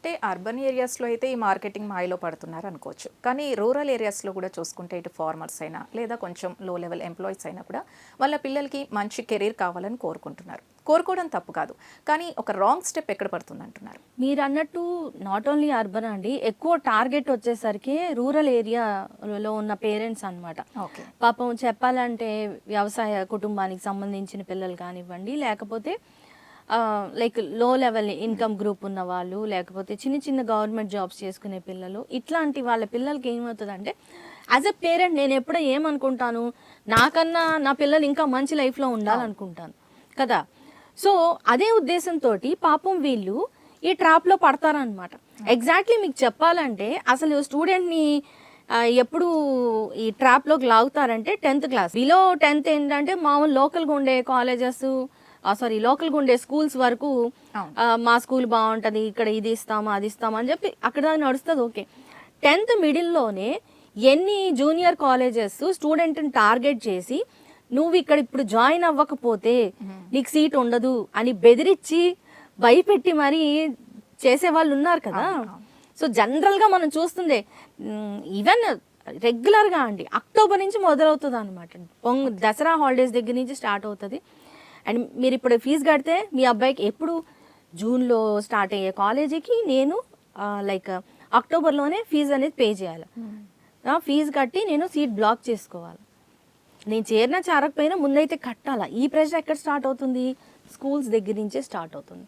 అంటే అర్బన్ ఏరియాస్లో అయితే ఈ మార్కెటింగ్ మాయలో పడుతున్నారు అనుకోవచ్చు. కానీ రూరల్ ఏరియాస్లో కూడా చూసుకుంటే ఇటు ఫార్మర్స్ అయినా లేదా కొంచెం లో లెవెల్ ఎంప్లాయీస్ అయినా కూడా వాళ్ళ పిల్లలకి మంచి కెరీర్ కావాలని కోరుకుంటున్నారు. కోరుకోవడం తప్పు కాదు. కానీ ఒక రాంగ్ స్టెప్ ఎక్కడ పడుతుంది అంటున్నారు? మీరు అన్నట్టు నాట్ ఓన్లీ అర్బన్ అండి, ఎక్కువ టార్గెట్ వచ్చేసరికి రూరల్ ఏరియాలో ఉన్న పేరెంట్స్ అన్నమాట. ఓకే. పాపం చెప్పాలంటే వ్యవసాయ కుటుంబానికి సంబంధించిన పిల్లలు కానివ్వండి, లేకపోతే లైక్ లో లెవెల్ ఇన్కమ్ గ్రూప్ ఉన్న వాళ్ళు, లేకపోతే చిన్న చిన్న గవర్నమెంట్ జాబ్స్ చేసుకునే పిల్లలు, ఇట్లాంటి వాళ్ళ పిల్లలకి ఏమవుతుందంటే యాజ్ ఎ పేరెంట్ నేను ఎప్పుడో ఏమనుకుంటాను, నాకన్నా నా పిల్లలు ఇంకా మంచి లైఫ్లో ఉండాలనుకుంటాను కదా. సో అదే ఉద్దేశంతో పాపం వీళ్ళు ఈ ట్రాప్లో పడతారనమాట. ఎగ్జాక్ట్లీ మీకు చెప్పాలంటే అసలు స్టూడెంట్ని ఎప్పుడు ఈ ట్రాప్లోకి లాగుతారంటే 10th క్లాస్, బిలో 10th ఏంటంటే మామూలు లోకల్గా ఉండే కాలేజెస్, లోకల్గా ఉండే స్కూల్స్ వరకు మా స్కూల్ బాగుంటుంది, ఇక్కడ ఇది ఇస్తాము అది ఇస్తాము అని చెప్పి అక్కడ నడుస్తుంది. ఓకే, 10th మిడిల్లోనే ఎన్ని జూనియర్ కాలేజెస్ స్టూడెంట్ని టార్గెట్ చేసి నువ్వు ఇక్కడ ఇప్పుడు జాయిన్ అవ్వకపోతే నీకు సీట్ ఉండదు అని బెదిరించి భయపెట్టి మరీ చేసేవాళ్ళు ఉన్నారు కదా. సో జనరల్గా మనం చూస్తుందే, ఈవెన్ రెగ్యులర్గా అండి అక్టోబర్ నుంచి మొదలవుతుంది అనమాట. దసరా హాలిడేస్ దగ్గర నుంచి స్టార్ట్ అవుతుంది. అండ్ మీరు ఇప్పుడు ఫీజు కడితే మీ అబ్బాయికి ఎప్పుడు జూన్లో స్టార్ట్ అయ్యే కాలేజీకి నేను లైక్ అక్టోబర్లోనే ఫీజు అనేది పే చేయాలి. ఫీజు కట్టి నేను సీట్ బ్లాక్ చేసుకోవాలి. నేను చేరినా చేరకపోయినా ముందైతే కట్టాలా. ఈ ప్రెషర్ ఎక్కడ స్టార్ట్ అవుతుంది? స్కూల్స్ దగ్గర నుంచే స్టార్ట్ అవుతుంది.